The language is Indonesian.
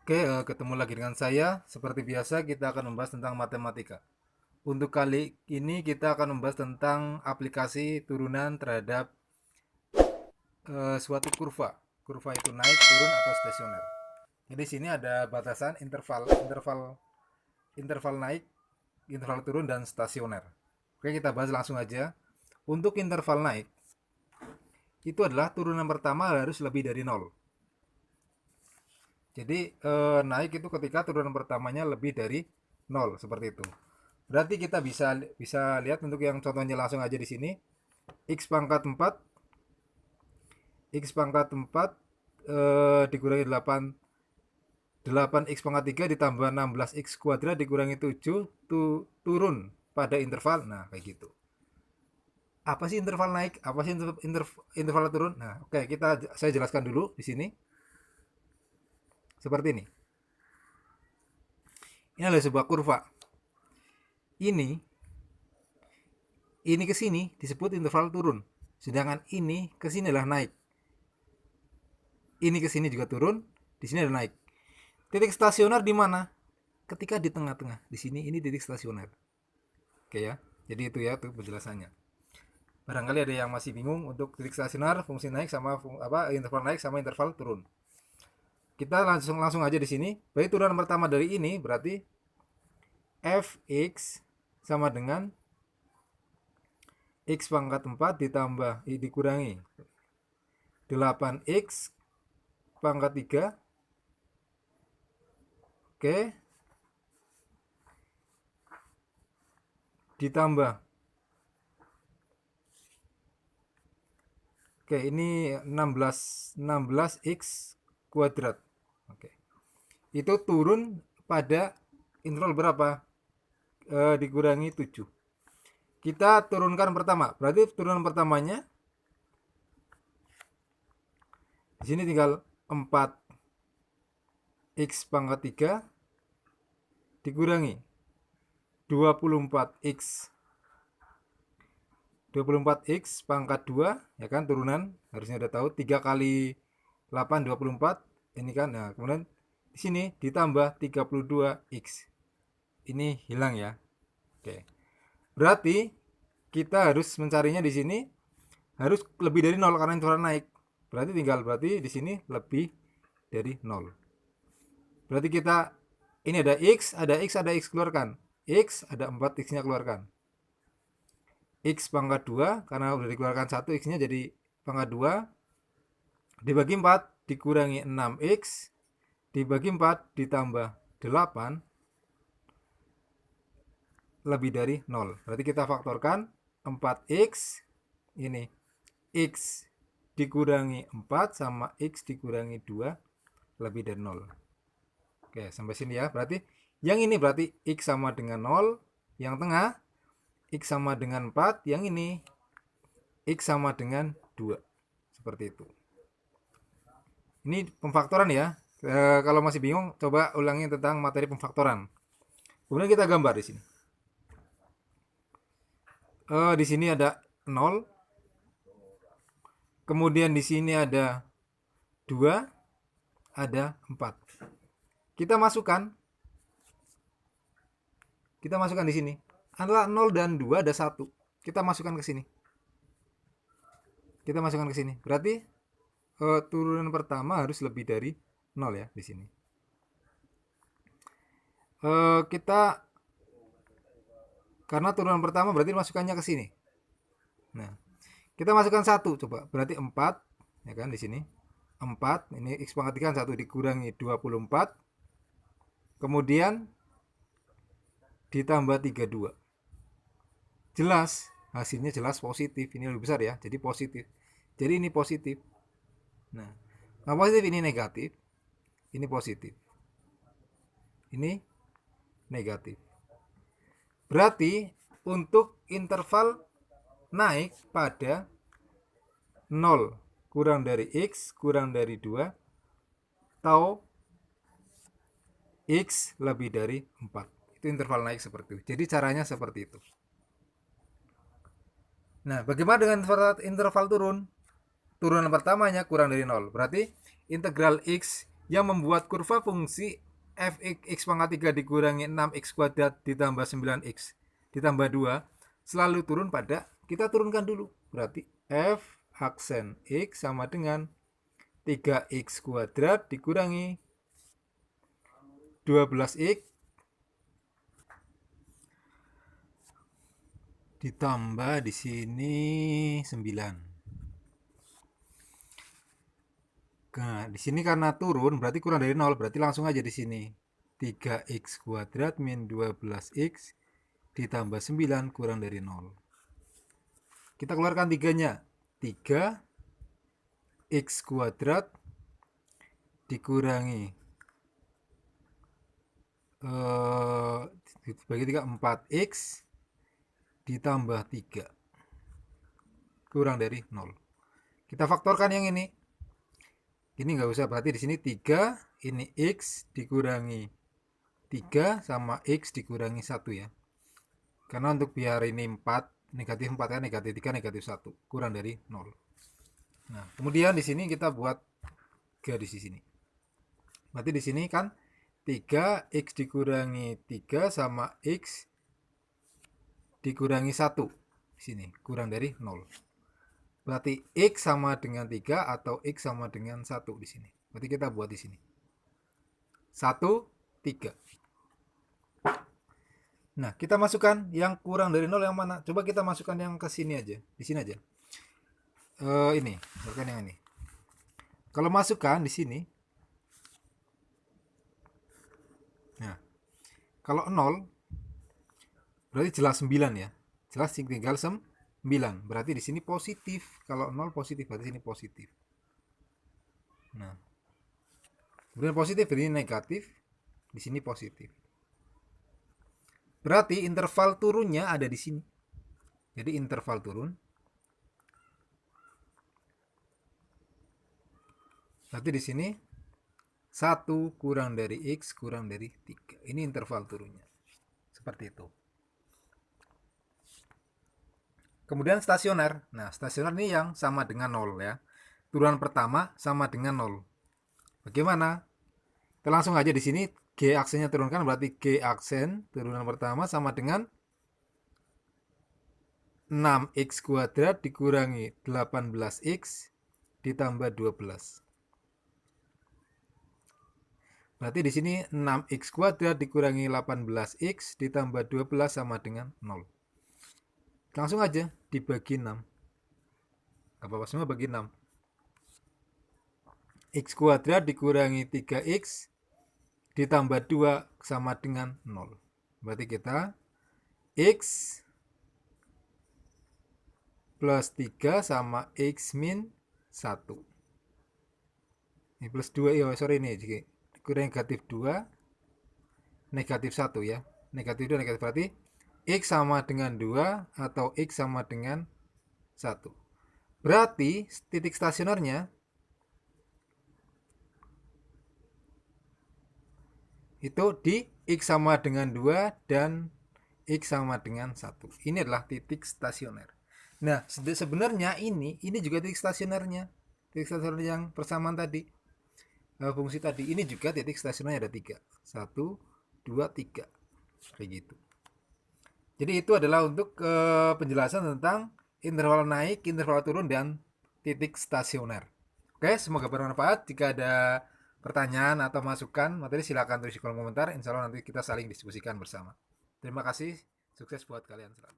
Oke, ketemu lagi dengan saya. Seperti biasa, kita akan membahas tentang matematika. Untuk kali ini, kita akan membahas tentang aplikasi turunan terhadap suatu kurva. Kurva itu naik, turun, atau stasioner. Jadi sini ada batasan interval naik, interval turun, dan stasioner. Oke, kita bahas langsung aja. Untuk interval naik, itu adalah turunan pertama harus lebih dari 0. Jadi naik itu ketika turunan pertamanya lebih dari 0 seperti itu. Berarti kita bisa lihat untuk yang contohnya langsung aja di sini. X pangkat 4 dikurangi 8 x pangkat 3 ditambah 16x kuadrat dikurangi 7 turun pada interval. Nah, kayak gitu. Apa sih interval naik? Apa sih interval turun? Nah, oke, saya jelaskan dulu di sini. Seperti ini. Ini adalah sebuah kurva. Ini ke sini disebut interval turun. Sedangkan ini ke sini adalah naik. Ini ke sini juga turun, di sini adalah naik. Titik stasioner di mana? Ketika di tengah-tengah. Di sini ini titik stasioner. Oke ya. Jadi itu ya tuh penjelasannya. Barangkali ada yang masih bingung untuk titik stasioner, fungsi naik sama interval naik sama interval turun. Kita langsung aja di sini. Berarti turunan pertama dari ini berarti fx sama dengan x pangkat 4 ditambah dikurangi 8x pangkat 3. Oke. Ditambah. Oke, ini 16x kuadrat. Oke. Itu turun pada interval berapa? Dikurangi 7. Kita turunkan pertama. Berarti turunan pertamanya di sini tinggal 4x pangkat 3 dikurangi 24x 24x pangkat 2 ya kan, turunan harusnya udah tahu 3 kali 8 24 ini kan. Nah, kemudian di sini ditambah 32x. Ini hilang ya. Oke. Berarti kita harus mencarinya di sini harus lebih dari 0 karena interval naik. Berarti di sini lebih dari 0. Berarti kita ini ada x, ada x keluarkan. X ada 4x-nya keluarkan. X pangkat 2 karena udah dikeluarkan 1 x-nya jadi pangkat 2 dibagi 4 dikurangi 6x dibagi 4 ditambah 8 lebih dari 0. Berarti kita faktorkan 4x ini x dikurangi 4 sama x dikurangi 2 lebih dari 0. Oke, sampai sini ya. Berarti yang ini berarti x sama dengan 0, yang tengah x sama dengan 4, yang ini x sama dengan 2. Seperti itu. Ini pemfaktoran ya. Kalau masih bingung, coba ulangi tentang materi pemfaktoran. Kemudian kita gambar di sini. Di sini ada 0. Kemudian di sini ada 2, ada 4. Kita masukkan di sini. Antara 0 dan 2 ada 1. Kita masukkan ke sini. Berarti turunan pertama harus lebih dari 0 ya di sini. Kita karena turunan pertama berarti masukkannya ke sini. Nah, kita masukkan 1 coba. Berarti 4 ya kan di sini. 4 ini x pangkat 3 1 dikurangi 24. Kemudian ditambah 32. Jelas hasilnya jelas positif. Ini lebih besar ya. Jadi positif. Jadi ini positif. Nah, positif ini negatif. Ini positif. Ini negatif. Berarti untuk interval naik pada 0 kurang dari x kurang dari 2 atau x lebih dari 4. Itu interval naik seperti itu. Jadi caranya seperti itu. Nah, bagaimana dengan interval turun? Turunan pertamanya kurang dari 0. Berarti integral x yang membuat kurva fungsi f(x) x pangkat 3 dikurangi 6x kuadrat ditambah 9x ditambah 2 selalu turun pada, kita turunkan dulu, berarti f aksen x sama dengan 3x kuadrat dikurangi 12x ditambah di sini 9. Nah, di sini karena turun berarti kurang dari 0, berarti langsung aja di sini. 3x kuadrat min 12x ditambah 9 kurang dari 0. Kita keluarkan 3-nya. 3x kuadrat dikurangi bagi 3 4x ditambah 3 kurang dari 0. Kita faktorkan yang ini. Ini nggak usah, berarti di sini 3, ini x dikurangi 3 sama x dikurangi 1 ya. Karena untuk biar ini 4, negatif 4 kan, negatif 3, negatif 1, kurang dari 0. Nah, kemudian di sini kita buat garis di sini. Berarti di sini kan 3x dikurangi 3 sama x dikurangi 1. Di sini kurang dari 0. Berarti x sama dengan 3 atau x sama dengan 1 di sini. Berarti kita buat di sini. 1, 3. Nah, kita masukkan yang kurang dari 0 yang mana? Coba kita masukkan yang ke sini aja. Di sini aja. Ini, masukkan yang ini. Kalau masukkan di sini. Nah, kalau 0 berarti jelas 9 ya. Jelas tinggal 9. Berarti di sini positif. Kalau 0 positif, berarti sini positif. Nah, kemudian positif, ini negatif. Di sini positif. Berarti interval turunnya ada di sini. Jadi interval turun. Berarti di sini 1 kurang dari x kurang dari 3. Ini interval turunnya. Seperti itu. Kemudian stasioner. Nah, stasioner ini yang sama dengan 0 ya. Turunan pertama sama dengan 0. Bagaimana? Kita langsung aja di sini g aksennya turunkan, berarti g aksen turunan pertama sama dengan 6x kuadrat dikurangi 18x ditambah 12. Berarti di sini 6x kuadrat dikurangi 18x ditambah 12 sama dengan 0. Langsung aja dibagi 6. Gak apa-apa, semua bagi 6. X kuadrat dikurangi 3x ditambah 2 sama dengan 0. Berarti kita x plus 3 sama x min 1. Ini plus 2, ya sorry ini dikurangi negatif 2, negatif 1 ya. Negatif 2, negatif, berarti x sama dengan 2 atau x sama dengan 1. Berarti titik stasionernya itu di x sama dengan 2 dan x sama dengan 1. Ini adalah titik stasioner. Nah, sebenarnya ini juga titik stasionernya. Titik stasioner yang persamaan tadi. Fungsi tadi ini juga titik stasionernya ada 3. 1, 2, 3. Kayak gitu. Jadi itu adalah untuk penjelasan tentang interval naik, interval turun, dan titik stasioner. Oke, semoga bermanfaat. Jika ada pertanyaan atau masukan materi, silakan tulis di kolom komentar. Insya Allah nanti kita saling diskusikan bersama. Terima kasih, sukses buat kalian selalu.